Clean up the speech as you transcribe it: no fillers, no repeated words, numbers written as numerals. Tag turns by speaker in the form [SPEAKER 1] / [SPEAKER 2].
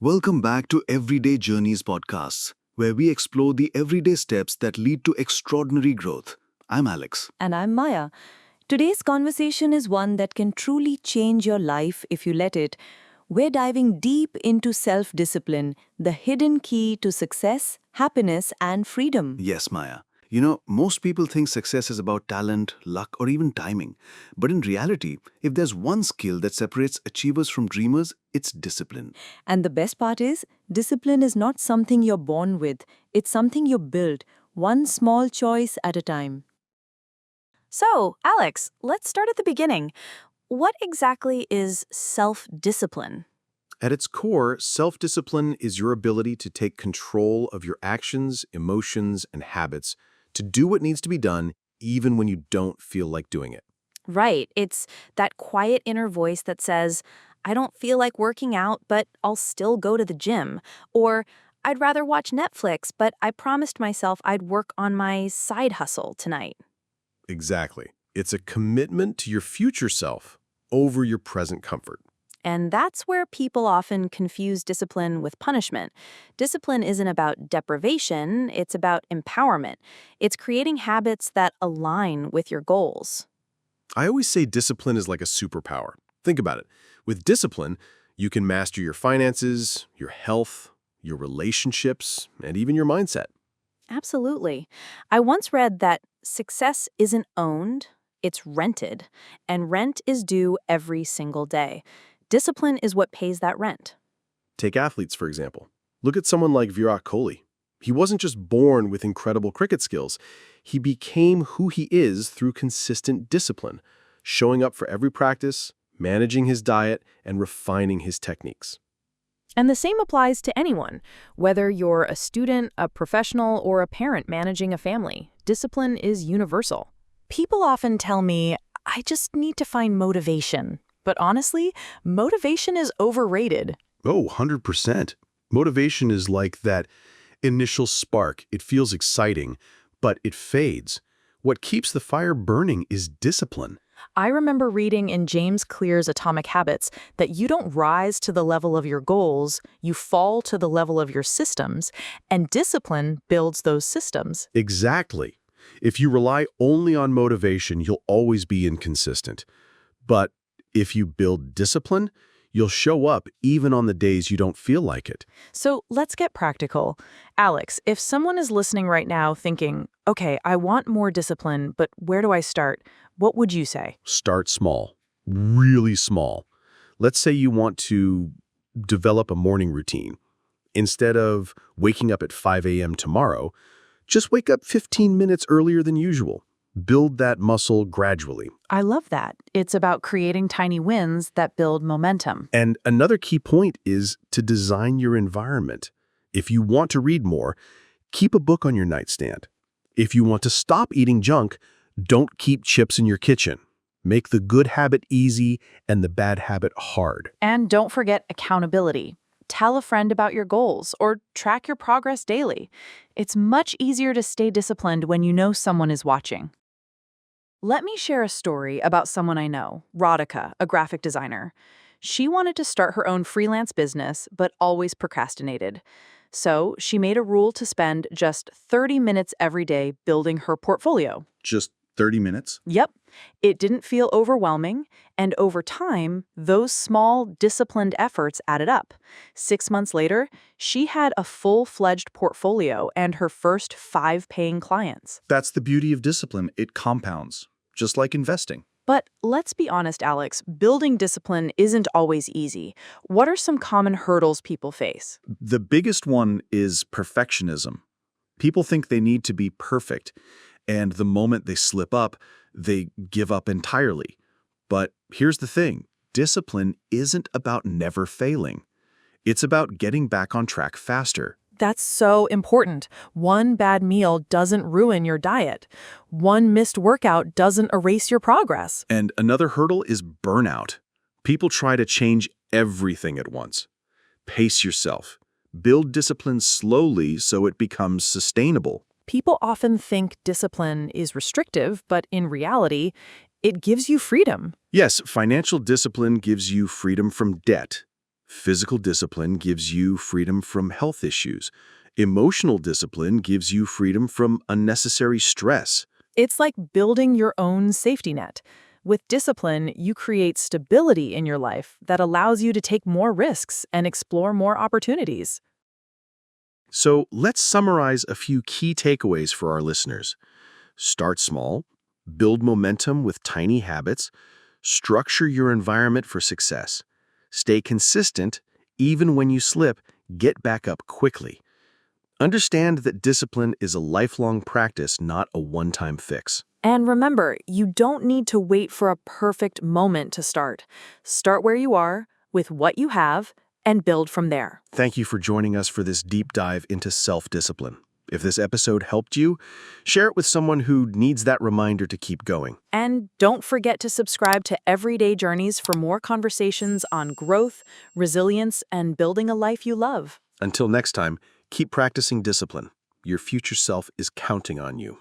[SPEAKER 1] Welcome back to Everyday Journeys podcasts, where we explore the everyday steps that lead to extraordinary growth. I'm Alex.
[SPEAKER 2] And I'm Maya. Today's conversation is one that can truly change your life if you let it. We're diving deep into self discipline, the hidden key to success, happiness, and freedom.
[SPEAKER 1] Yes, Maya. Most people think success is about talent, luck, or even timing. But in reality, if there's one skill that separates achievers from dreamers, it's discipline.
[SPEAKER 2] And the best part is, discipline is not something you're born with, it's something you build, one small choice at a time.
[SPEAKER 3] So, Alex, let's start at the beginning. What exactly is self-discipline?
[SPEAKER 4] At its core, self-discipline is your ability to take control of your actions, emotions, and habits to do what needs to be done even when you don't feel like doing it.
[SPEAKER 3] Right, it's that quiet inner voice that says, I don't feel like working out, but I'll still go to the gym. Or, I'd rather watch Netflix, but I promised myself I'd work on my side hustle tonight.
[SPEAKER 4] Exactly. It's a commitment to your future self over your present comfort.
[SPEAKER 3] And that's where people often confuse discipline with punishment. Discipline isn't about deprivation, it's about empowerment. It's creating habits that align with your goals.
[SPEAKER 4] I always say discipline is like a superpower. Think about it. With discipline, you can master your finances, your health, your relationships, and even your mindset.
[SPEAKER 3] Absolutely. I once read that success isn't owned, it's rented, and rent is due every single day. Discipline is what pays that rent.
[SPEAKER 4] Take athletes, for example. Look at someone like Virat Kohli. He wasn't just born with incredible cricket skills. He became who he is through consistent discipline, showing up for every practice, managing his diet, and refining his techniques.
[SPEAKER 5] And the same applies to anyone, whether you're a student, a professional, or a parent managing a family. Discipline is universal. People often tell me, I just need to find motivation. But honestly, motivation is overrated.
[SPEAKER 6] Oh, 100%. Motivation is like that initial spark. It feels exciting, but it fades. What keeps the fire burning is discipline.
[SPEAKER 5] I remember reading in James Clear's Atomic Habits that you don't rise to the level of your goals, you fall to the level of your systems, and discipline builds those systems.
[SPEAKER 6] Exactly. If you rely only on motivation, you'll always be inconsistent. But if you build discipline, you'll show up even on the days you don't feel like it.
[SPEAKER 5] So let's get practical. Alex, if someone is listening right now thinking, okay, I want more discipline, but where do I start? What would you say?
[SPEAKER 6] Start small, really small. Let's say you want to develop a morning routine. Instead of waking up at 5 a.m. tomorrow, just wake up 15 minutes earlier than usual. Build that muscle gradually.
[SPEAKER 5] I love that. It's about creating tiny wins that build momentum.
[SPEAKER 6] And another key point is to design your environment. If you want to read more, keep a book on your nightstand. If you want to stop eating junk, don't keep chips in your kitchen. Make the good habit easy and the bad habit hard.
[SPEAKER 5] And don't forget accountability. Tell a friend about your goals or track your progress daily. It's much easier to stay disciplined when you know someone is watching. Let me share a story about someone I know, Radhika, a graphic designer. She wanted to start her own freelance business, but always procrastinated. So she made a rule to spend just 30 minutes every day building her portfolio.
[SPEAKER 1] Just 30 minutes?
[SPEAKER 5] Yep. It didn't feel overwhelming, and over time, those small, disciplined efforts added up. 6 months later, she had a full-fledged portfolio and her first 5 paying clients.
[SPEAKER 1] That's the beauty of discipline. It compounds, just like investing.
[SPEAKER 5] But let's be honest, Alex, building discipline isn't always easy. What are some common hurdles people face?
[SPEAKER 1] The biggest one is perfectionism. People think they need to be perfect, and the moment they slip up, they give up entirely. But here's the thing, discipline isn't about never failing. It's about getting back on track faster.
[SPEAKER 5] That's so important. One bad meal doesn't ruin your diet. One missed workout doesn't erase your progress.
[SPEAKER 1] And another hurdle is burnout. People try to change everything at once. Pace yourself. Build discipline slowly so it becomes sustainable.
[SPEAKER 5] People often think discipline is restrictive, but in reality, it gives you freedom.
[SPEAKER 1] Yes, financial discipline gives you freedom from debt. Physical discipline gives you freedom from health issues. Emotional discipline gives you freedom from unnecessary stress.
[SPEAKER 5] It's like building your own safety net. With discipline, you create stability in your life that allows you to take more risks and explore more opportunities.
[SPEAKER 1] So let's summarize a few key takeaways for our listeners. Start small, build momentum with tiny habits, structure your environment for success. Stay consistent, even when you slip, get back up quickly. Understand that discipline is a lifelong practice, not a one-time fix.
[SPEAKER 5] And remember, you don't need to wait for a perfect moment to start. Start where you are, with what you have, and build from there.
[SPEAKER 1] Thank you for joining us for this deep dive into self-discipline. If this episode helped you, share it with someone who needs that reminder to keep going.
[SPEAKER 5] And don't forget to subscribe to Everyday Journeys for more conversations on growth, resilience, and building a life you love.
[SPEAKER 1] Until next time, keep practicing discipline. Your future self is counting on you.